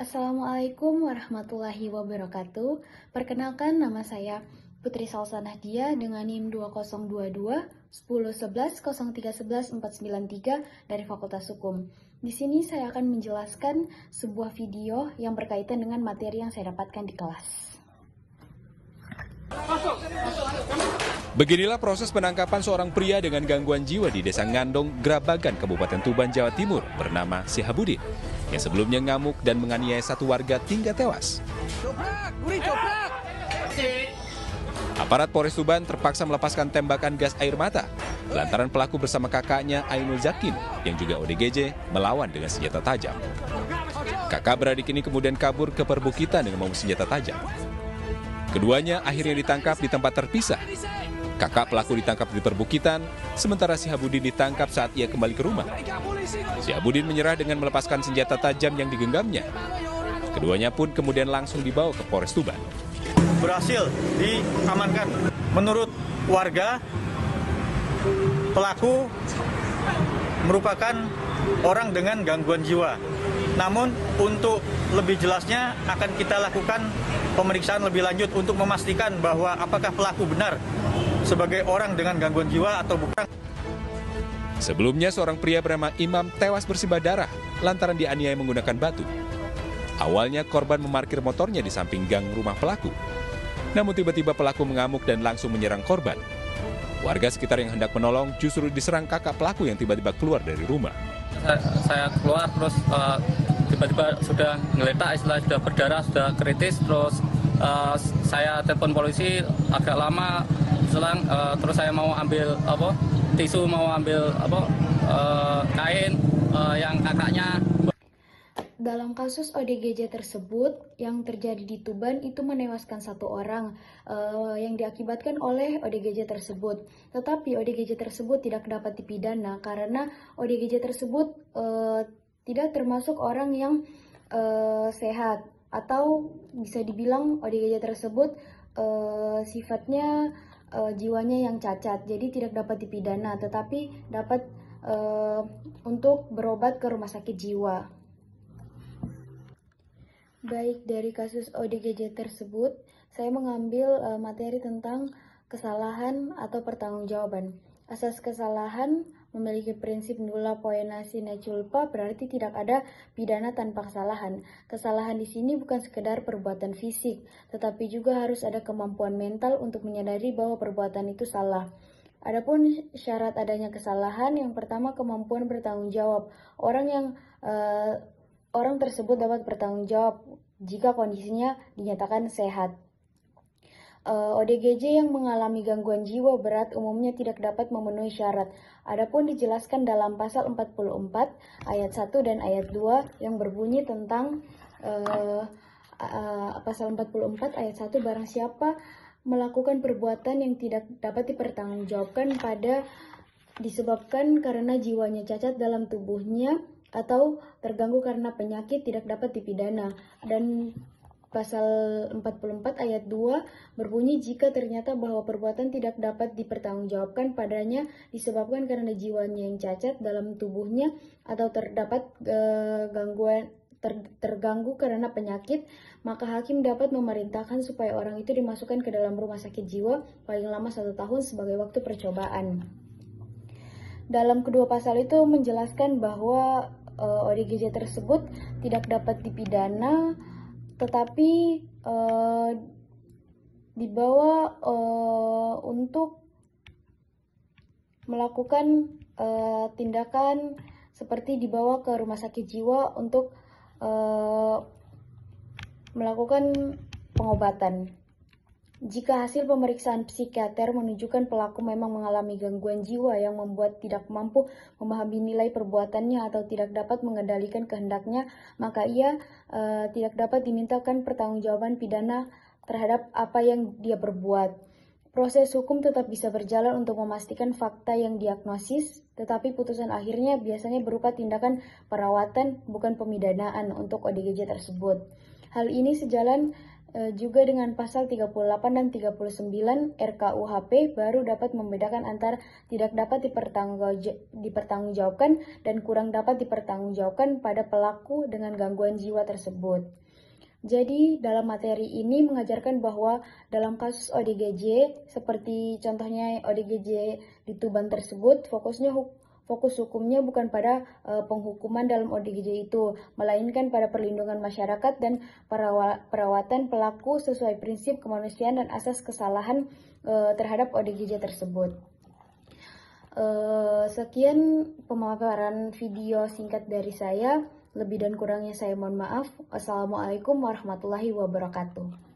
Assalamualaikum warahmatullahi wabarakatuh. Perkenalkan, nama saya Putri Salsanah Dia dengan NIM 2022 10 11 03 11 493 dari Fakultas Hukum. Di sini saya akan menjelaskan sebuah video yang berkaitan dengan materi yang saya dapatkan di kelas. Beginilah proses penangkapan seorang pria dengan gangguan jiwa di Desa Ngandong, Grabagan, Kabupaten Tuban, Jawa Timur, bernama Syihabudin, yang sebelumnya ngamuk dan menganiaya satu warga hingga tewas. Aparat Polres Tuban terpaksa melepaskan tembakan gas air mata lantaran pelaku bersama kakaknya Ainul Zakin, yang juga ODGJ, melawan dengan senjata tajam. Kakak beradik ini kemudian kabur ke perbukitan dengan membawa senjata tajam. Keduanya akhirnya ditangkap di tempat terpisah. Kakak pelaku ditangkap di perbukitan, sementara Syihabudin ditangkap saat ia kembali ke rumah. Syihabudin menyerah dengan melepaskan senjata tajam yang digenggamnya. Keduanya pun kemudian langsung dibawa ke Polres Tuban. Berhasil diamankan. Menurut warga, pelaku merupakan orang dengan gangguan jiwa. Namun untuk lebih jelasnya akan kita lakukan pemeriksaan lebih lanjut untuk memastikan bahwa apakah pelaku benar sebagai orang dengan gangguan jiwa atau bukan. Sebelumnya seorang pria bernama Imam tewas bersimbah darah lantaran dianiaya menggunakan batu. Awalnya korban memarkir motornya di samping gang rumah pelaku. Namun tiba-tiba pelaku mengamuk dan langsung menyerang korban. Warga sekitar yang hendak menolong justru diserang kakak pelaku yang tiba-tiba keluar dari rumah. Saya keluar terus tiba-tiba sudah ngeletak, istilah sudah berdarah, sudah kritis, terus saya telepon polisi agak lama selang, terus saya mau ambil tisu, mau ambil kain yang kakaknya. Dalam kasus ODGJ tersebut yang terjadi di Tuban itu menewaskan satu orang yang diakibatkan oleh ODGJ tersebut. Tetapi ODGJ tersebut tidak dapat dipidana karena ODGJ tersebut tidak termasuk orang yang sehat, atau bisa dibilang ODGJ tersebut sifatnya jiwanya yang cacat, jadi tidak dapat dipidana, tetapi dapat untuk berobat ke rumah sakit jiwa. Baik, dari kasus ODGJ tersebut, saya mengambil materi tentang kesalahan atau pertanggungjawaban. Asas kesalahan memiliki prinsip nulla poena sine culpa, berarti tidak ada pidana tanpa kesalahan. Kesalahan di sini bukan sekedar perbuatan fisik, tetapi juga harus ada kemampuan mental untuk menyadari bahwa perbuatan itu salah. Adapun syarat adanya kesalahan, yang pertama kemampuan bertanggung jawab. Orang tersebut dapat bertanggung jawab jika kondisinya dinyatakan sehat. ODGJ yang mengalami gangguan jiwa berat umumnya tidak dapat memenuhi syarat. Adapun dijelaskan dalam pasal 44 ayat 1 dan ayat 2 yang berbunyi tentang pasal 44 ayat 1, barang siapa melakukan perbuatan yang tidak dapat dipertanggungjawabkan disebabkan karena jiwanya cacat dalam tubuhnya atau terganggu karena penyakit, tidak dapat dipidana. Dan pasal 44 ayat 2 berbunyi jika ternyata bahwa perbuatan tidak dapat dipertanggungjawabkan padanya disebabkan karena jiwanya yang cacat dalam tubuhnya atau terdapat terganggu karena penyakit, maka hakim dapat memerintahkan supaya orang itu dimasukkan ke dalam rumah sakit jiwa paling lama 1 tahun sebagai waktu percobaan. Dalam kedua pasal itu menjelaskan bahwa ODGJ tersebut tidak dapat dipidana, tetapi dibawa untuk melakukan tindakan seperti dibawa ke rumah sakit jiwa untuk melakukan pengobatan. Jika hasil pemeriksaan psikiater menunjukkan pelaku memang mengalami gangguan jiwa yang membuat tidak mampu memahami nilai perbuatannya atau tidak dapat mengendalikan kehendaknya, maka ia tidak dapat dimintakan pertanggungjawaban pidana terhadap apa yang dia perbuat. Proses hukum tetap bisa berjalan untuk memastikan fakta yang diagnosis, tetapi putusan akhirnya biasanya berupa tindakan perawatan, bukan pemidanaan untuk ODGJ tersebut. Hal ini sejalan juga dengan pasal 38 dan 39 RKUHP baru dapat membedakan antara tidak dapat dipertanggungjawabkan dan kurang dapat dipertanggungjawabkan pada pelaku dengan gangguan jiwa tersebut. Jadi dalam materi ini mengajarkan bahwa dalam kasus ODGJ, seperti contohnya ODGJ di Tuban tersebut, fokus hukumnya bukan pada penghukuman dalam ODGJ itu, melainkan pada perlindungan masyarakat dan perawatan pelaku sesuai prinsip kemanusiaan dan asas kesalahan terhadap ODGJ tersebut. Sekian pemaparan video singkat dari saya. Lebih dan kurangnya saya mohon maaf. Wassalamualaikum warahmatullahi wabarakatuh.